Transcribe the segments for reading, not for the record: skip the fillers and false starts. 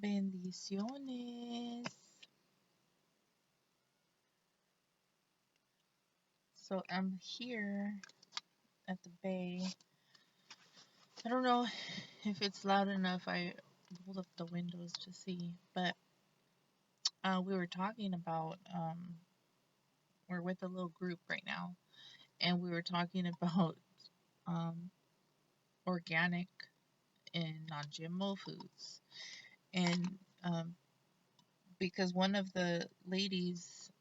Bendiciones. So I'm here at the bay. I don't know if it's loud enough. I pulled up the windows to see, but we were talking about we're with a little group right now, and we were talking about um, organic and non-GMO foods, and um, because one of the ladies,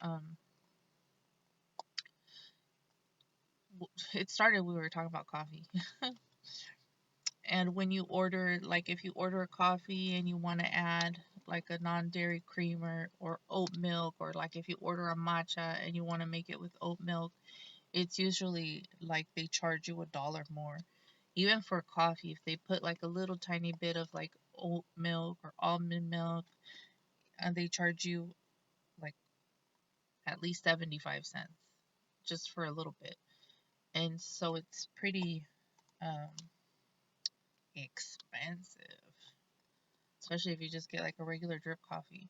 it started we were talking about coffee. And when you order, like if you order a coffee and you want to add like a non-dairy creamer or oat milk, or like if you order a matcha and you want to make it with oat milk, it's usually like they charge you $1 more. Even for coffee, if they put like a little tiny bit of like oat milk or almond milk, and they charge you like at least 75 cents just for a little bit. And so it's pretty um, expensive, especially if you just get like a regular drip coffee.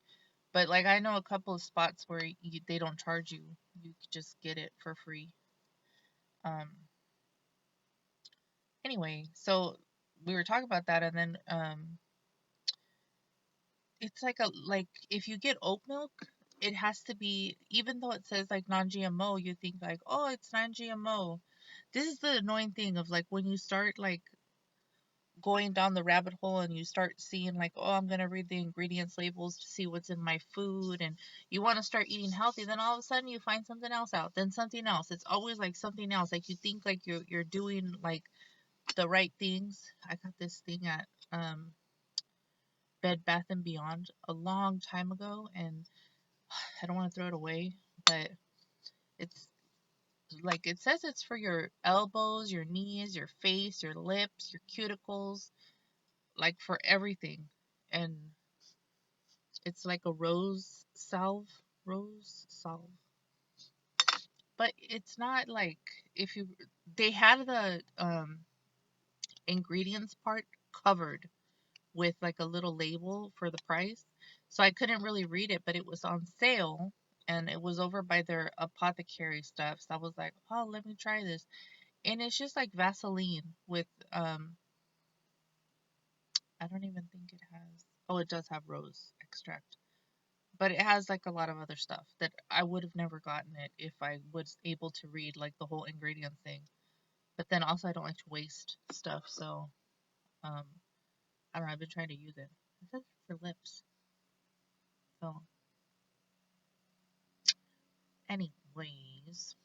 But like I know a couple of spots where they don't charge you; you just get it for free. Um. Anyway, so we were talking about that, and then it's like if you get oat milk, it has to be, even though it says like non-GMO, you think like, oh, it's non-GMO. This is the annoying thing of like when you start like going down the rabbit hole and you start seeing like, oh, I'm going to read the ingredients labels to see what's in my food, and you want to start eating healthy, then all of a sudden you find something else out, then something else. It's always like something else. Like you think like you're doing like the right things. I got this thing at Bed Bath and Beyond a long time ago, and I don't want to throw it away, but it's like it says it's for your elbows, your knees, your face, your lips, your cuticles, like for everything. And it's like a rose salve. But it's not like, if you they had the ingredients part covered with like a little label for the price. So I couldn't really read it, but it was on sale and it was over by their apothecary stuff. So I was like, "Oh, let me try this." And it's just like Vaseline with I don't even think it has. Oh, it does have rose extract. But it has like a lot of other stuff that I would have never gotten it if I was able to read like the whole ingredient thing. But then also I don't like to waste stuff, so um I don't know, I've been trying to use it. It says for lips. So anyways,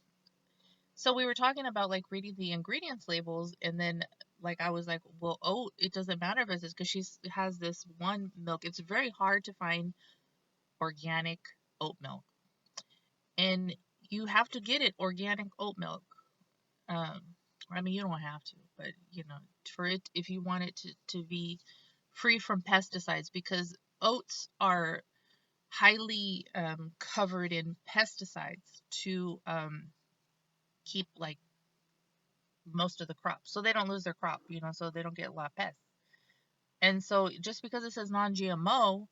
so we were talking about like reading the ingredients labels, and then like I was like, well, oh, it doesn't matter if it's this, because she has this one milk. It's very hard to find organic oat milk, and you have to get it organic oat milk. Um, I mean, you don't have to, but you know, for it, if you want it to be free from pesticides, because oats are highly covered in pesticides to keep like most of the crop, so they don't lose their crop, you know, so they don't get a lot of pests. And so just because it says non-GMO,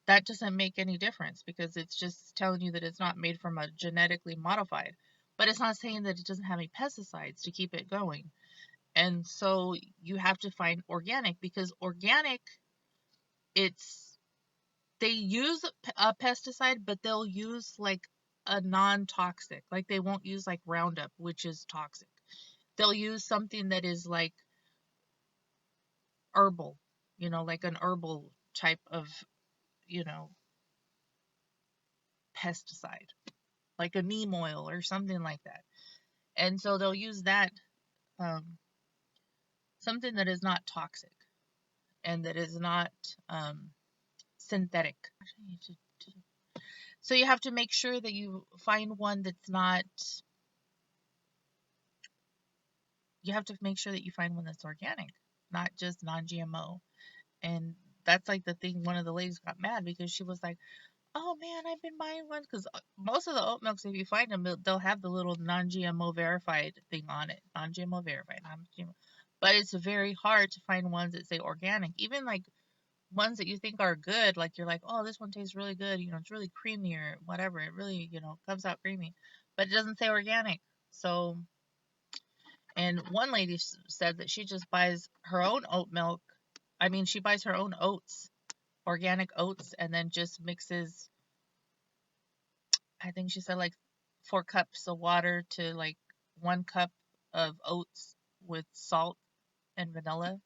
that doesn't make any difference, because it's just telling you that it's not made from a genetically modified, but it's not saying that it doesn't have any pesticides to keep it going. And so you have to find organic, because organic, it's they use a pesticide, but they'll use like a non-toxic, like they won't use like Roundup, which is toxic. They'll use something that is like herbal, you know, like an herbal type of, you know, pesticide, like a neem oil or something like that. And so they'll use that, um, something that is not toxic and that is not um, synthetic. So you have to make sure that you find one that's not, you have to make sure that you find one that's organic, not just non GMO. And that's like the thing. One of the ladies got mad because she was like, oh man, I've been buying ones, because most of the oat milks, if you find them, they'll have the little non-GMO verified thing on it, non-GMO verified, non-GMO. But it's very hard to find ones that say organic. Even like ones that you think are good, like you're like, oh, this one tastes really good, it's really creamy or whatever. It really, comes out creamy, but it doesn't say organic. So, and one lady said that she just buys her own oat milk. I mean, she buys her own oats, organic oats, and then just mixes, I think she said like 4 cups of water to like 1 cup of oats with salt and vanilla,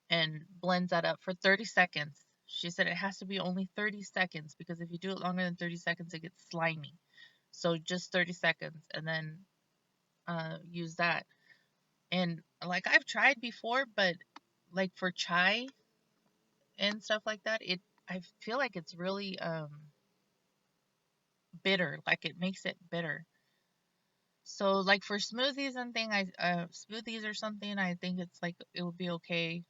and blends that up for 30 seconds. She said it has to be only 30 seconds because if you do it longer than 30 seconds, it gets slimy. So just 30 seconds and then use that. And like I've tried before, but like for chai and stuff like that, I feel like it's really bitter. Like it makes it bitter. So like for smoothies and smoothies or something, I think it's like it would be okay.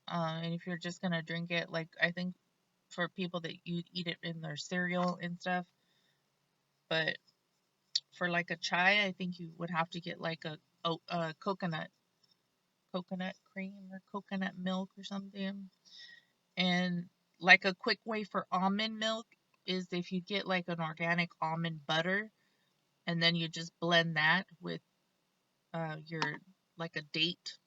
And if you're just gonna drink it, like I think for people that you eat it in their cereal and stuff. But for like a chai, I think you would have to get like a coconut cream or coconut milk or something. And like a quick way for almond milk is if you get like an organic almond butter and then you just blend that with your like a date,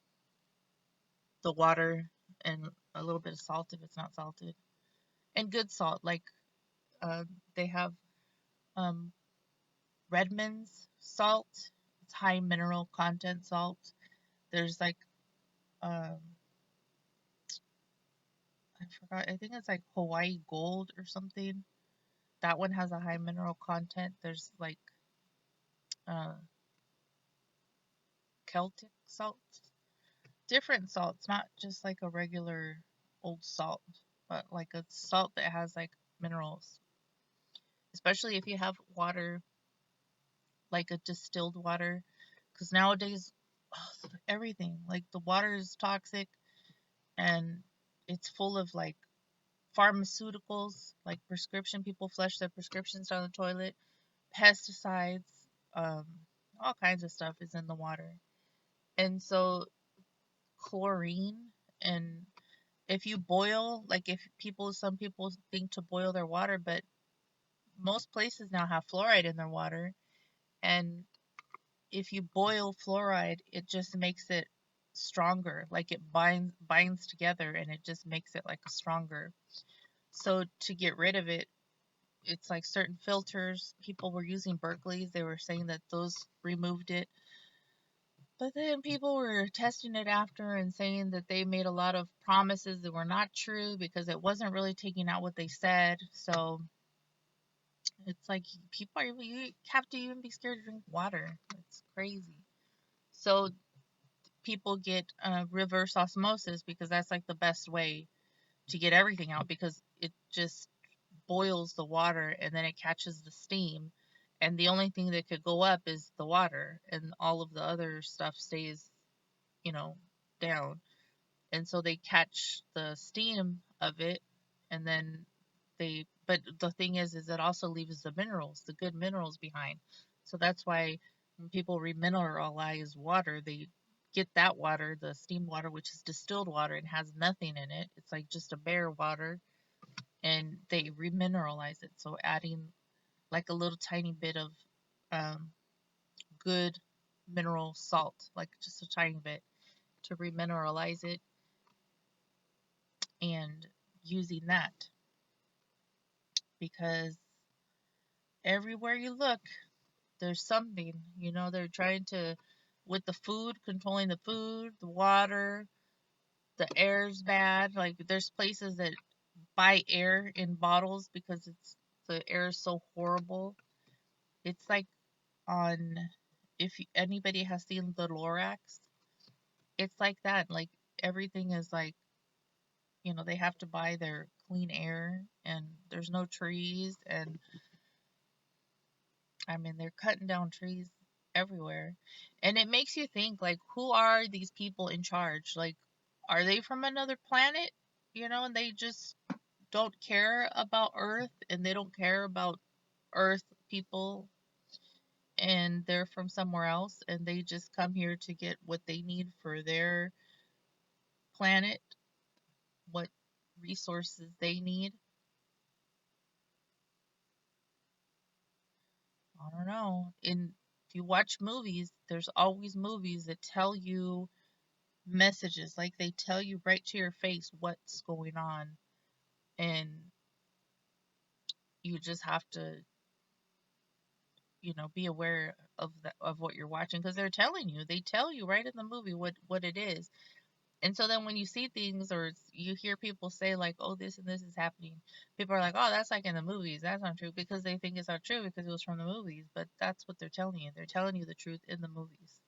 the water, and a little bit of salt if it's not salted, and good salt. Like uh, they have um, Redmond's salt. It's high mineral content salt. There's like um, I forgot. I think it's like Hawaii Gold or something. That one has a high mineral content. There's like uh, Celtic salt, different salts, not just like a regular old salt, but like a salt that has like minerals. Especially if you have water, like a distilled water, because nowadays everything like the water is toxic and it's full of like pharmaceuticals, like prescription. People flush their prescriptions down the toilet, pesticides, um, all kinds of stuff is in the water. And so chlorine, and if you boil, like if people, some people think to boil their water, but most places now have fluoride in their water. And if you boil fluoride, it just makes it stronger. Like it binds together and it just makes it like a stronger. So to get rid of it, it's like certain filters. People were using Berkeley's. They were saying that those removed it. But then people were testing it after and saying that they made a lot of promises that were not true because it wasn't really taking out what they said. So it's like people are, you have to even be scared to drink water. It's crazy. So people get reverse osmosis because that's like the best way to get everything out because it just boils the water and then it catches the steam, and the only thing that could go up is the water and all of the other stuff stays, you know, down. And so they catch the steam of it, and then but the thing is it also leaves the minerals, the good minerals behind. So that's why when people remineralize water, they get that water, the steam water, which is distilled water and has nothing in it. It's like just a bare water, and they remineralize it. So adding like a little tiny bit of um, good mineral salt, like just a tiny bit, to remineralize it, and using that because everywhere you look, there's something, they're trying to, with the food, controlling the food, the water, the air's bad. Like there's places that buy air in bottles because the air is so horrible. It's like on, if anybody has seen the Lorax, it's like that. Like everything is like, they have to buy their clean air, and there's no trees, and I mean, they're cutting down trees everywhere. And it makes you think, like, who are these people in charge? Like, are they from another planet? And they just don't care about Earth, and they don't care about Earth people, and they're from somewhere else, and they just come here to get what they need for their planet. What? resources they need. I don't know. If you watch movies, there's always movies that tell you messages, like they tell you right to your face what's going on, and you just have to, be aware of what you're watching because they're telling you. They tell you right in the movie what it is. And so then when you see things or you hear people say like, "Oh, this and this is happening," people are like, "Oh, that's like in the movies. That's not true," because they think it's not true because it was from the movies. But that's what they're telling you. They're telling you the truth in the movies.